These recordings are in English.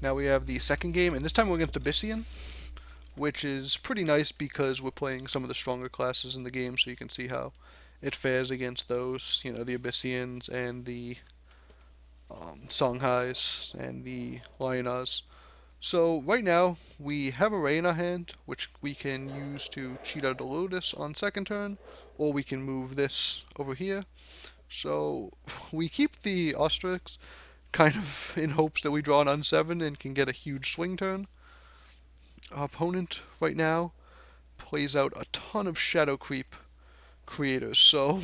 Now we have the second game, and this time we're against Abyssian, which is pretty nice because we're playing some of the stronger classes in the game, so you can see how it fares against those, the Abyssians and the Songhais and the Lionas. So right now we have a Ray in our hand, which we can use to cheat out a Lotus on second turn, or we can move this over here. So we keep the Ostrix kind of in hopes that we draw an Unseven and can get a huge swing turn. Our opponent right now plays out a ton of Shadow Creep creators, so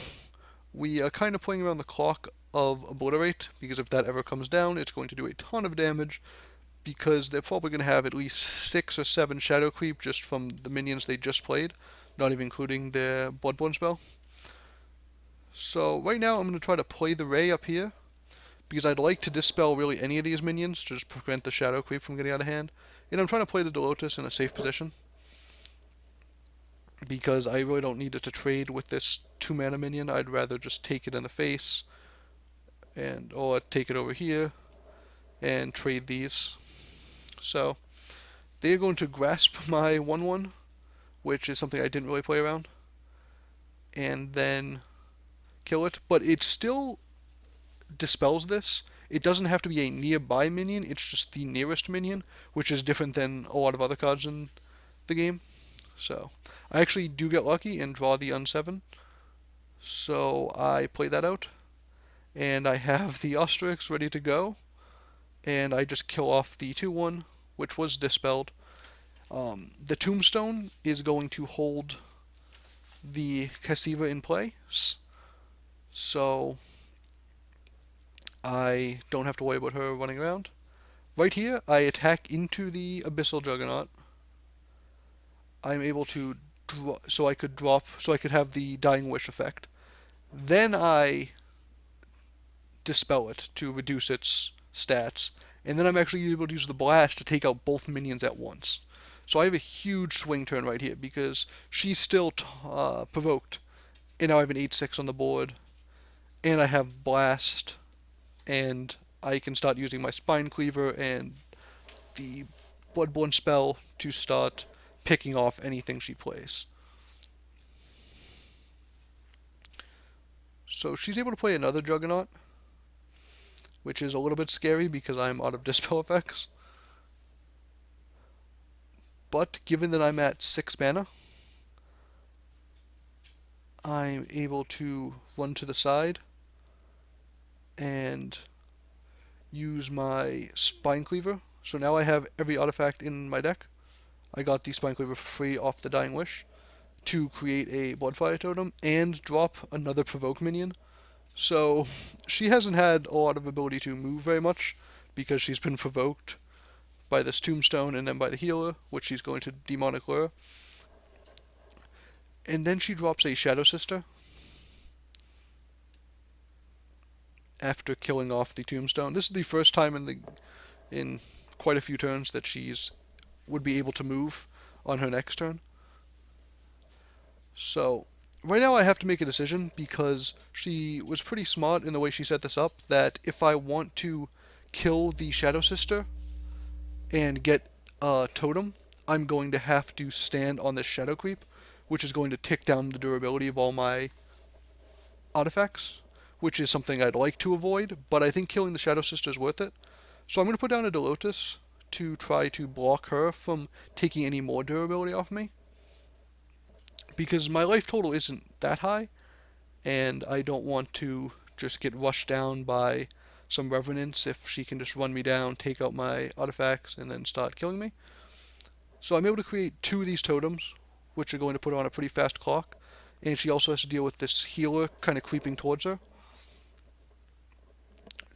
we are kind of playing around the clock of Obliterate, because if that ever comes down, it's going to do a ton of damage, because they're probably going to have at least 6 or 7 Shadow Creep just from the minions they just played, not even including their Bloodborne spell. So right now I'm going to try to play the Ray up here, because I'd like to dispel really any of these minions to just prevent the Shadow Creep from getting out of hand. And I'm trying to play the Delotus in a safe position, because I really don't need it to trade with this 2-mana minion. I'd rather just take it in the face, or take it over here, and trade these. So they're going to grasp my 1/1, which is something I didn't really play around, and then kill it. But it still dispels this. It doesn't have to be a nearby minion, it's just the nearest minion, which is different than a lot of other cards in the game. So I actually do get lucky and draw the Unseven. So I play that out, and I have the Ostrix ready to go, and I just kill off the 2/1, which was dispelled. The Tombstone is going to hold the Cassyva in place, so I don't have to worry about her running around. Right here, I attack into the Abyssal Juggernaut. I'm able to so I could have the Dying Wish effect. Then I dispel it to reduce its stats, and then I'm actually able to use the blast to take out both minions at once. So I have a huge swing turn right here because she's still provoked, and now I have an 8/6 on the board, and I have blast, and I can start using my Spine Cleaver and the Bloodborne spell to start picking off anything she plays. So she's able to play another Juggernaut, which is a little bit scary because I'm out of dispel effects. But given that I'm at 6 mana, I'm able to run to the side and use my Spine Cleaver. So now I have every artifact in my deck. I got the Spine Cleaver for free off the Dying Wish to create a Bloodfire Totem and drop another Provoke minion. So she hasn't had a lot of ability to move very much because she's been provoked by this Tombstone and then by the Healer, which she's going to Demonic Lure. And then she drops a Shadow Sister after killing off the Tombstone. This is the first time in quite a few turns that she's would be able to move on her next turn. So right now I have to make a decision because she was pretty smart in the way she set this up, that if I want to kill the Shadow Sister and get a totem, I'm going to have to stand on this Shadow Creep, which is going to tick down the durability of all my artifacts, which is something I'd like to avoid, but I think killing the Shadow Sister is worth it. So I'm going to put down a Delotus to try to block her from taking any more durability off me, because my life total isn't that high, and I don't want to just get rushed down by some Revenants if she can just run me down, take out my artifacts, and then start killing me. So I'm able to create 2 of these totems, which are going to put her on a pretty fast clock, and she also has to deal with this healer kind of creeping towards her.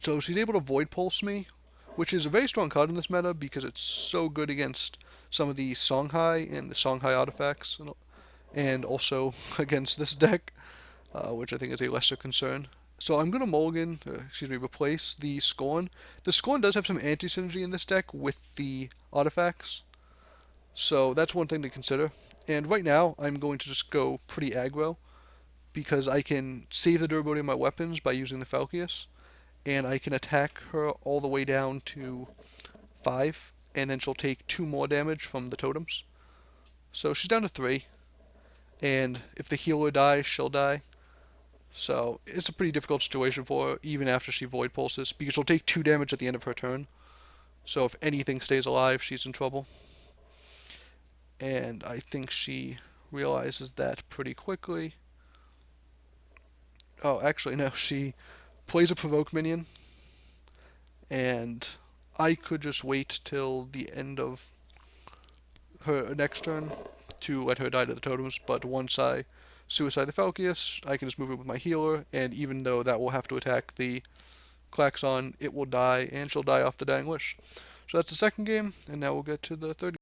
So she's able to Void Pulse me, which is a very strong card in this meta because it's so good against some of the Songhai and the Songhai artifacts, and also against this deck, which I think is a lesser concern. So I'm going to replace the Scorn. The Scorn does have some anti-synergy in this deck with the artifacts, so that's one thing to consider. And right now, I'm going to just go pretty aggro, because I can save the durability of my weapons by using the Falchius, and I can attack her all the way down to 5, and then she'll take 2 more damage from the totems. So she's down to 3, and if the healer dies, she'll die. So it's a pretty difficult situation for her, even after she void pulses, because she'll take 2 damage at the end of her turn. So if anything stays alive, she's in trouble. And I think she realizes that pretty quickly. Oh, actually, no, she plays a provoke minion, and I could just wait till the end of her next turn to let her die to the totems, but once I suicide the Falcius, I can just move it with my healer, and even though that will have to attack the Klaxon, it will die, and she'll die off the Dying Wish. So that's the second game, and now we'll get to the third